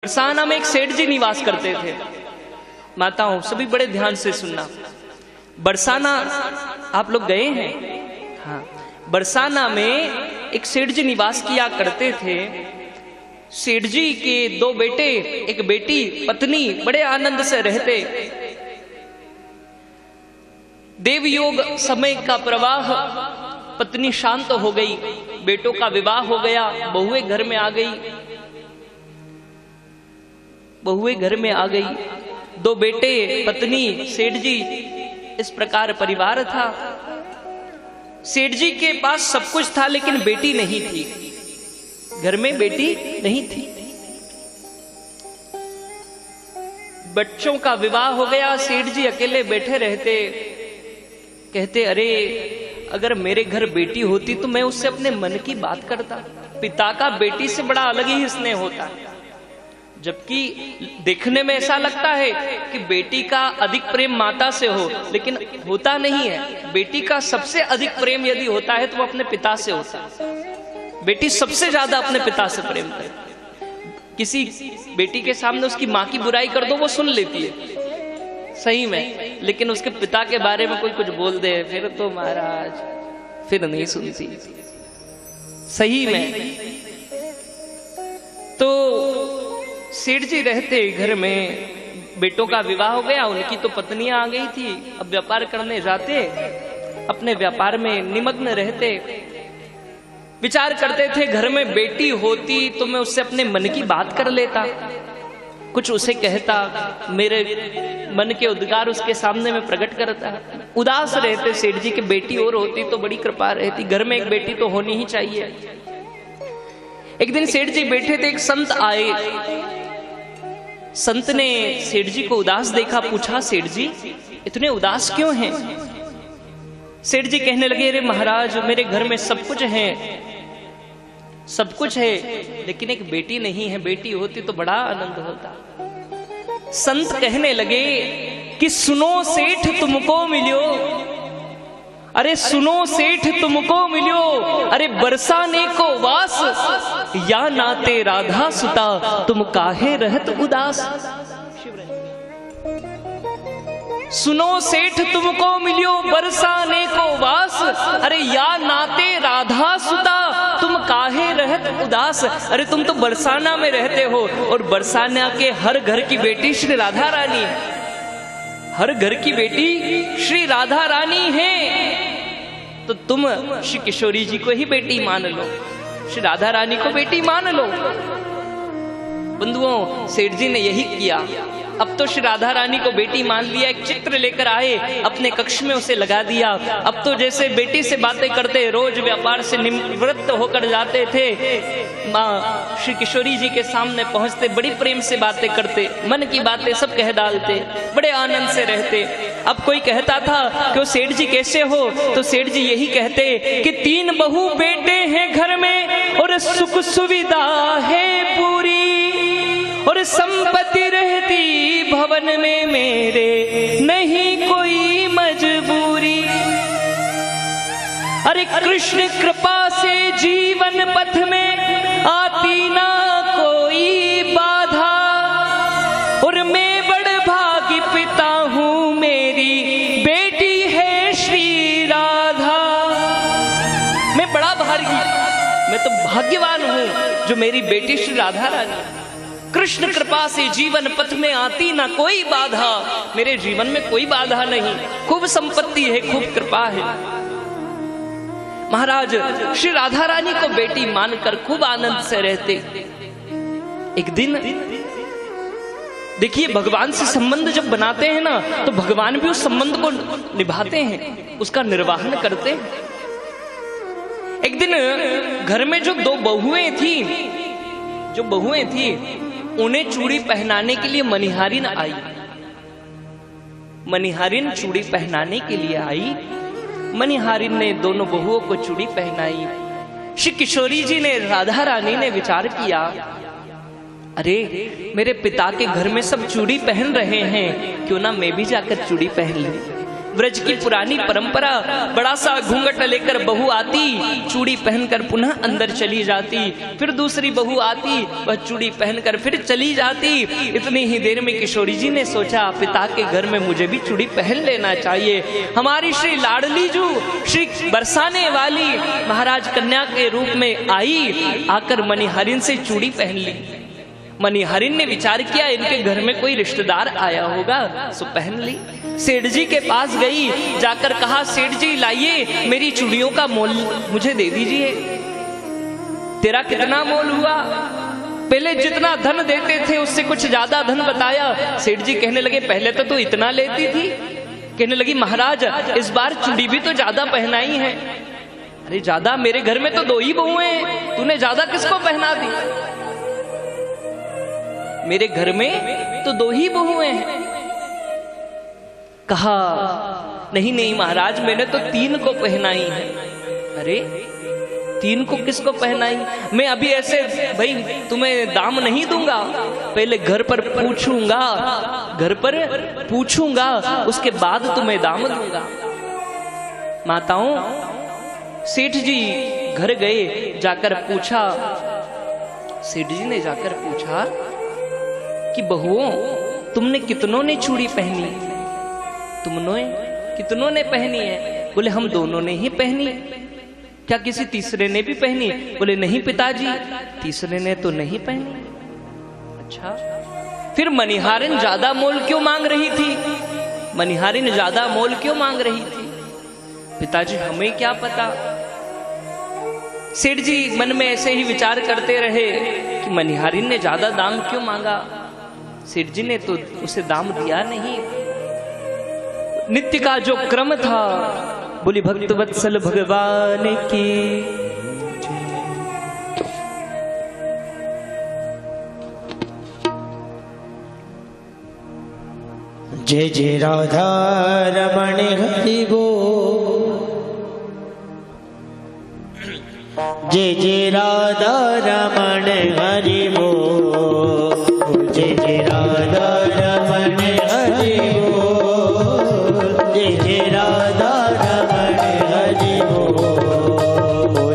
बरसाना में एक सेठ जी निवास करते थे। माताओं सभी बड़े ध्यान से सुनना। बरसाना आप लोग गए हैं? हाँ, बरसाना में एक सेठ जी निवास किया करते थे। सेठ जी के दो बेटे, एक बेटी, पत्नी बड़े आनंद से रहते। देवयोग समय का प्रवाह, पत्नी शांत हो गई, बेटों का विवाह हो गया, बहुएं घर में आ गई, बहुएं घर में आ गई, दो बेटे, पत्नी, सेठ जी, इस प्रकार परिवार था। सेठ जी के पास सब कुछ था लेकिन बेटी नहीं थी, घर में बेटी नहीं थी। बच्चों का विवाह हो गया, सेठ जी अकेले बैठे रहते। कहते अरे अगर मेरे घर बेटी होती तो मैं उससे अपने मन की बात करता। पिता का बेटी से बड़ा अलग ही स्नेह होता है। जबकि देखने में ऐसा लगता है कि बेटी का अधिक प्रेम माता से हो, लेकिन होता नहीं है। बेटी का सबसे अधिक प्रेम यदि होता है तो वो अपने पिता से होता है। बेटी सबसे ज्यादा अपने पिता से प्रेम करती। किसी बेटी के सामने उसकी माँ की बुराई कर दो, वो सुन लेती है सही में, लेकिन उसके पिता के बारे में कोई कुछ बोल दे फिर तो महाराज फिर नहीं सुनती सही में। तो सेठ जी रहते घर में, बेटों का विवाह हो गया, उनकी तो पत्नियां आ गई थी। अब व्यापार करने जाते, अपने व्यापार में निमग्न रहते। विचार करते थे घर में बेटी होती तो मैं उससे अपने मन की बात कर लेता, कुछ उसे कहता, मेरे मन के उद्गार उसके सामने में प्रकट करता। उदास रहते सेठ जी की बेटी और होती तो बड़ी कृपा रहती, घर में एक बेटी तो होनी ही चाहिए। एक दिन सेठ जी बैठे थे, एक संत आए। संत ने सेठ जी को उदास देखा, पूछा सेठ जी इतने उदास क्यों हैं? सेठ जी कहने लगे अरे महाराज मेरे घर में सब कुछ है, सब कुछ है, लेकिन एक बेटी नहीं है। बेटी होती तो बड़ा आनंद होता। संत कहने लगे कि सुनो सेठ तुमको मिलियो, अरे सुनो सेठ तुमको मिलियो, अरे बरसाने को वास या नाते राधा सुता, तुम काहे रहत उदास। सुनो सेठ तुमको मिलियो बरसाने को वास, अरे या नाते राधा सुता, तुम काहे रहत उदास। अरे तुम तो बरसाना में रहते हो और बरसाना के हर घर की बेटी श्री राधा रानी है, हर घर की बेटी श्री राधा रानी है। तो तुम श्री किशोरी जी को ही बेटी मान लो, श्री राधा रानी को बेटी मान लो। बंधुओं सेठ जी ने यही किया। अब तो श्री राधा रानी को बेटी मान लिया। एक चित्र लेकर आए, अपने कक्ष में उसे लगा दिया। अब तो जैसे बेटी से बातें करते, रोज व्यापार से निवृत्त होकर जाते थे, माँ श्री किशोरी जी के सामने पहुंचते, बड़ी प्रेम से बातें करते, मन की बातें सब कह डालते, बड़े आनंद से रहते। अब कोई कहता था कि वो सेठ जी कैसे हो, तो सेठ जी यही कहते कि 3 बहू बेटे हैं घर में और सुख सुविधा है पूरी, और संपत्ति रहती भवन में मेरे, नहीं कोई मजबूरी। अरे कृष्ण कृपा से जीवन पथ में आती ना कोई बाधा, और मैं बड़ भागी पिता हूँ, मेरी बेटी है श्री राधा। मैं बड़ा भागी, मैं तो भाग्यवान हूँ जो मेरी बेटी श्री राधा रानी। कृष्ण कृपा से जीवन पथ में आती ना कोई बाधा, मेरे जीवन में कोई बाधा नहीं, खूब संपत्ति है, खूब कृपा है। महाराज श्री राधा रानी को बेटी मानकर खूब आनंद से रहते। एक दिन देखिए भगवान से संबंध जब बनाते हैं ना, तो भगवान भी उस संबंध को निभाते हैं, उसका निर्वाहन करते हैं। एक दिन घर में जो 2 बहुएं थी, जो बहुएं थी, उन्हें चूड़ी पहनाने के लिए मनिहारिन आई। मनिहारिन चूड़ी पहनाने के लिए आई। मनिहारिन ने दोनों बहुओं को चूड़ी पहनाई। श्री किशोरी जी ने, राधा रानी ने विचार किया, अरे मेरे पिता के घर में सब चूड़ी पहन रहे हैं, क्यों ना मैं भी जाकर चूड़ी पहन लूं। ब्रज की पुरानी परंपरा, बड़ा सा घूंघट लेकर बहू आती, चूड़ी पहनकर पुनः अंदर चली जाती, फिर दूसरी बहू आती, वह चूड़ी पहनकर फिर चली जाती। इतनी ही देर में किशोरी जी ने सोचा पिता के घर में मुझे भी चूड़ी पहन लेना चाहिए। हमारी श्री लाडली जू, श्री बरसाने वाली महाराज कन्या के रूप में आई, आकर मणिहारिन से चूड़ी पहन ली। मणिहारिन ने विचार किया इनके घर में कोई रिश्तेदार आया होगा, सो पहन ली। सेठ जी के पास गई, जाकर कहा सेठ जी लाइए मेरी चूड़ियों का मोल मुझे दे दीजिए। तेरा कितना मोल हुआ? पहले जितना धन देते थे उससे कुछ ज्यादा धन बताया। सेठ जी कहने लगे पहले तो तू इतना लेती थी। कहने लगी महाराज इस बार चूड़ी भी तो ज्यादा पहनाई है। अरे ज्यादा? मेरे घर में तो 2 ही बहुएं हैं, तूने ज्यादा किसको पहना दी? मेरे घर में तो 2 ही बहुएं हैं। कहा नहीं नहीं महाराज मैंने तो 3 को पहनाई है। अरे 3 को किसको पहनाई? मैं अभी ऐसे भाई तुम्हें दाम नहीं दूंगा, पहले घर पर पूछूंगा, घर पर पूछूंगा उसके बाद तुम्हें दाम दूंगा। माताओं, सेठ जी घर गए, जाकर पूछा, सेठ जी ने जाकर पूछा कि बहुओं तुमने कितनों ने चूड़ी पहनी? तुमने कितनों ने पहनी है? बोले हम दोनों ने ही पहनी। क्या किसी तीसरे ने भी पहनी? बोले नहीं पिताजी, तीसरे ने तो नहीं पहनी। अच्छा, फिर मणिहारिन ज्यादा मोल क्यों मांग रही थी? मणिहारिन ज्यादा मोल क्यों मांग रही थी? पिताजी हमें क्या पता। सेठ जी मन में ऐसे ही विचार करते रहे कि मणिहारिन ने ज्यादा दाम क्यों मांगा। सेठ जी ने तो उसे दाम दिया नहीं। नित्य का जो क्रम था, बोली भक्त वत्सल भगवान की। जय जय राधा रमण हरि बोल, जय जय राधा रमण हरि बोल, जय जय